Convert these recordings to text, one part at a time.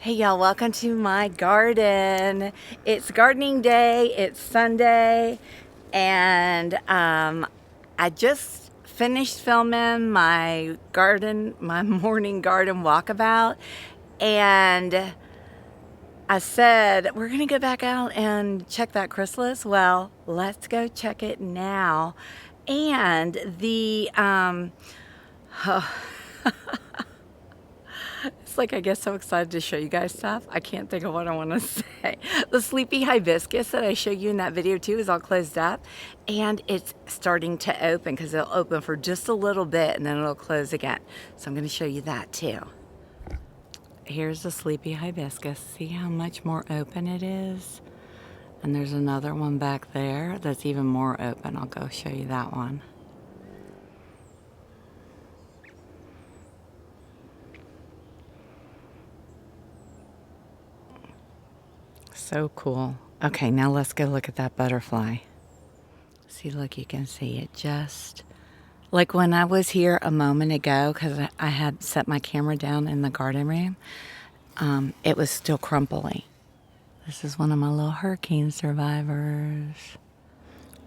Hey y'all, welcome to my garden. It's gardening day, it's Sunday, and I just finished filming my morning garden walkabout, and I said, we're gonna go back out and check that chrysalis. Well, let's go check it now. And the, it's like I get so excited to show you guys stuff. I can't think of what I want to say. The sleepy hibiscus that I showed you in that video too is all closed up, and it's starting to open because it'll open for just a little bit and then it'll close again. So I'm going to show you that too. Here's the sleepy hibiscus. See how much more open it is? And there's another one back there that's even more open. I'll go show you that one. So cool. Okay, now let's go look at that butterfly. See, look, you can see it just like when I was here a moment ago, because I had set my camera down in the garden room, it was still crumply. This is one of my little hurricane survivors.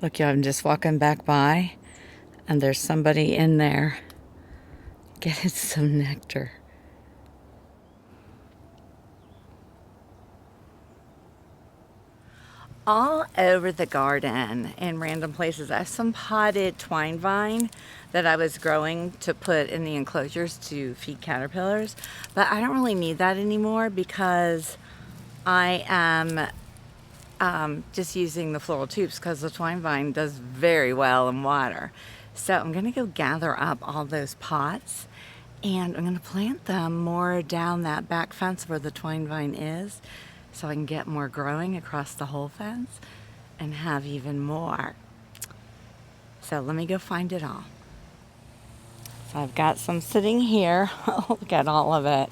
Look, y'all, I'm just walking back by, and there's somebody in there getting some nectar. All over the garden in random places, I have some potted twine vine that I was growing to put in the enclosures to feed caterpillars, but I don't really need that anymore because I am just using the floral tubes because the twine vine does very well in water. So I'm gonna go gather up all those pots and I'm gonna plant them more down that back fence where the twine vine is, so I can get more growing across the whole fence and have even more. So let me go find it all. So I've got some sitting here. Look at all of it.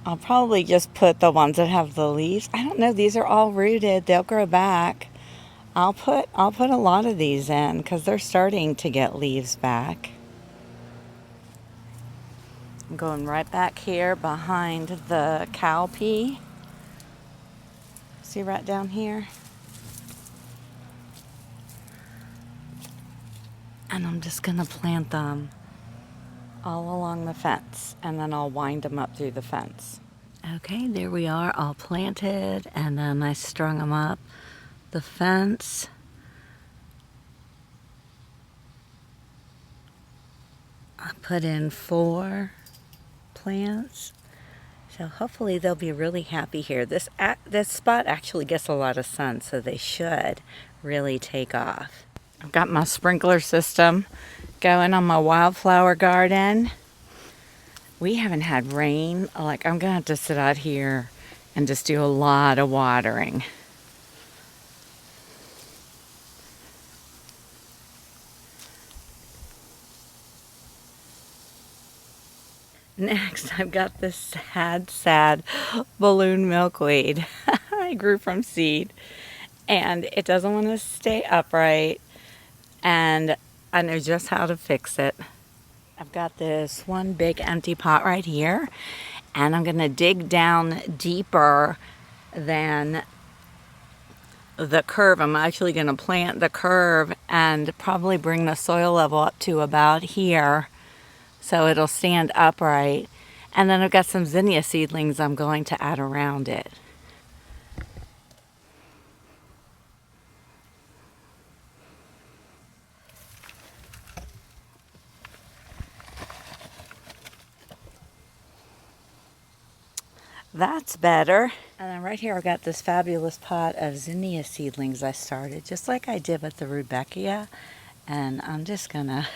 I'll probably just put the ones that have the leaves. I don't know, these are all rooted. They'll grow back. I'll put a lot of these in because they're starting to get leaves back. I'm going right back here behind the cowpea. See right down here? And I'm just gonna plant them all along the fence, and then I'll wind them up through the fence. Okay, there we are, all planted, and then I strung them up the fence. I put in 4 plants. So hopefully they'll be really happy here. This spot actually gets a lot of sun, so they should really take off. I've got my sprinkler system going on my wildflower garden. We haven't had rain. Like, I'm gonna have to sit out here and just do a lot of watering. Next, I've got this sad balloon milkweed I grew from seed, and it doesn't want to stay upright, and I know just how to fix it. I've got this one big empty pot right here, and I'm going to dig down deeper than the curve. I'm actually going to plant the curve and probably bring the soil level up to about here so it'll stand upright. And then I've got some zinnia seedlings I'm going to add around it. That's better. And then right here I've got this fabulous pot of zinnia seedlings I started, just like I did with the rudbeckia. And I'm just gonna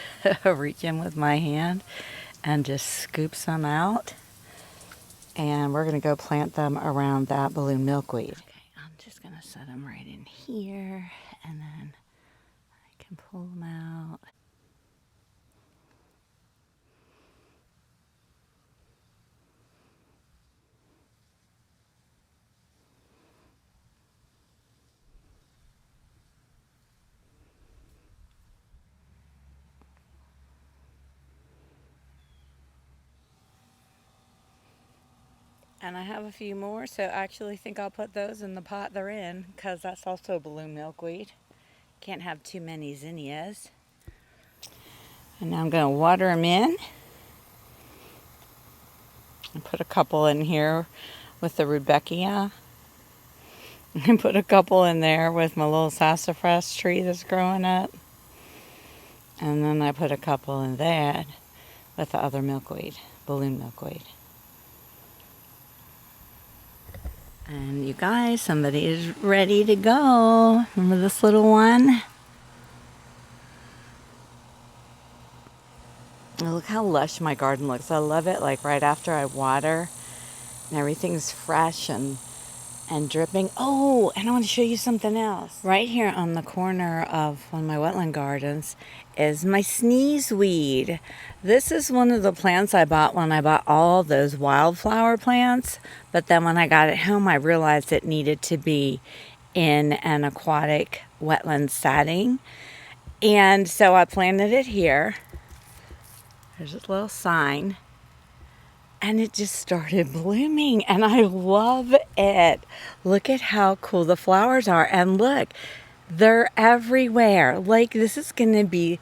reach in with my hand and just scoop some out. And we're gonna go plant them around that balloon milkweed. Okay, I'm just gonna set them right in here, and then I can pull them out. And I have a few more, so I actually think I'll put those in the pot they're in, because that's also balloon milkweed. Can't have too many zinnias. And now I'm going to water them in. And put a couple in here with the rudbeckia. And put a couple in there with my little sassafras tree that's growing up. And then I put a couple in that with the other milkweed, balloon milkweed. And you guys, somebody is ready to go. Remember this little one? Oh, look how lush my garden looks. I love it, like right after I water and everything's fresh and dripping. Oh, and I want to show you something else. Right here on the corner of one of my wetland gardens is my sneeze weed. This is one of the plants I bought when I bought all those wildflower plants. But then when I got it home, I realized it needed to be in an aquatic wetland setting. And so I planted it here. There's a little sign. And it just started blooming, and I love it. Look at how cool the flowers are, and look, they're everywhere. Like, this is going to be,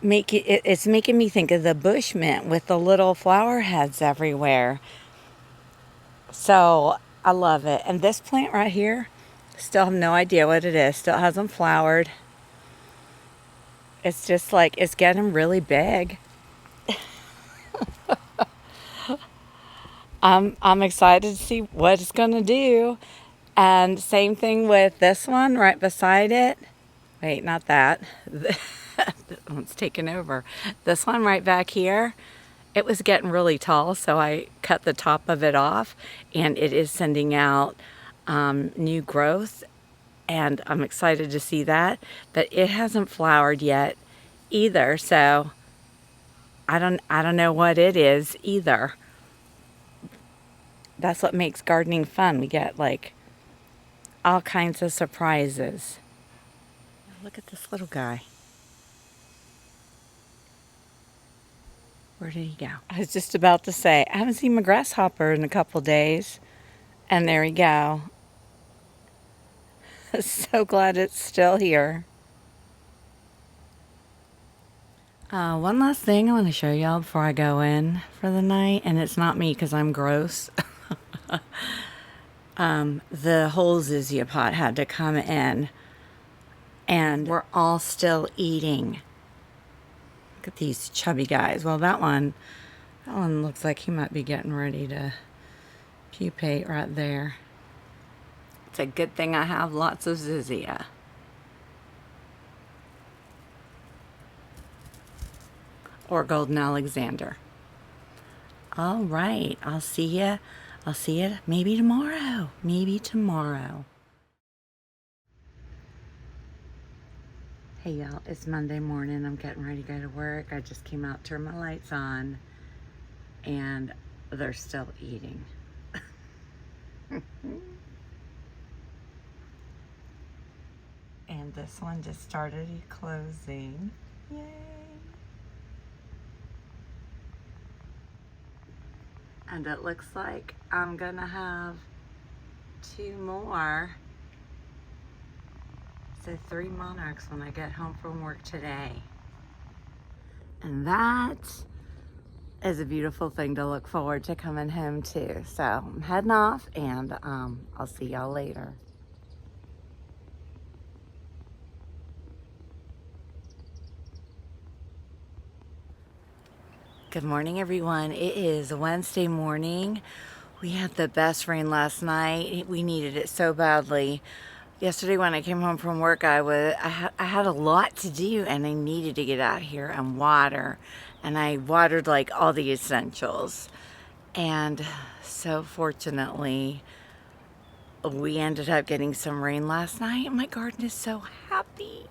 it's making me think of the bush mint with the little flower heads everywhere. So, I love it. And this plant right here, still have no idea what it is. Still hasn't flowered. It's just like, it's getting really big. I'm excited to see what it's going to do. And same thing with this one right beside it. Wait, not that. That one's taken over. This one right back here, it was getting really tall, so I cut the top of it off, and it is sending out new growth, and I'm excited to see that. But it hasn't flowered yet either, so I don't know what it is either. That's what makes gardening fun. We get like all kinds of surprises. Look at this little guy. Where did he go? I was just about to say, I haven't seen my grasshopper in a couple days. And there we go. So glad it's still here. One last thing I want to show y'all before I go in for the night. And it's not me because I'm gross. The whole zizia pot had to come in, and we're all still eating. Look at these chubby guys. Well, that one looks like he might be getting ready to pupate right there. It's a good thing I have lots of zizia. Or golden Alexander. All right, I'll see you maybe tomorrow. Maybe tomorrow. Hey y'all, it's Monday morning. I'm getting ready to go to work. I just came out, turned my lights on, and they're still eating. And this one just started eclosing. Yay! And it looks like I'm gonna have 2 more. So 3 monarchs when I get home from work today. And that is a beautiful thing to look forward to coming home to. So I'm heading off, and I'll see y'all later. Good morning, everyone. It is Wednesday morning. We had the best rain last night. We needed it so badly. Yesterday when I came home from work, I had a lot to do, and I needed to get out here and water. And I watered like all the essentials. And so fortunately, we ended up getting some rain last night, and my garden is so happy.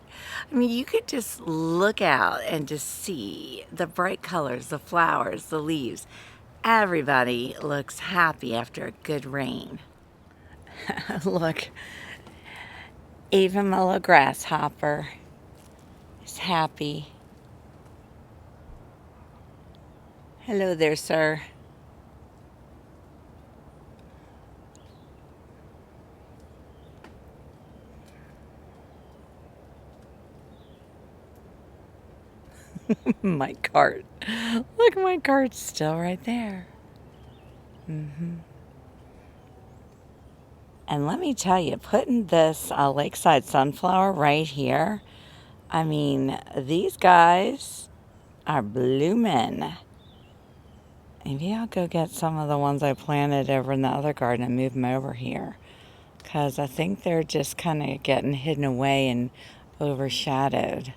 I mean, you could just look out and just see the bright colors, the flowers, the leaves. Everybody looks happy after a good rain. Look, even my little grasshopper is happy. Hello there, sir. My cart. Look, my cart's still right there. And let me tell you, putting this lakeside sunflower right here, I mean, these guys are blooming. Maybe I'll go get some of the ones I planted over in the other garden and move them over here, because I think they're just kind of getting hidden away and overshadowed.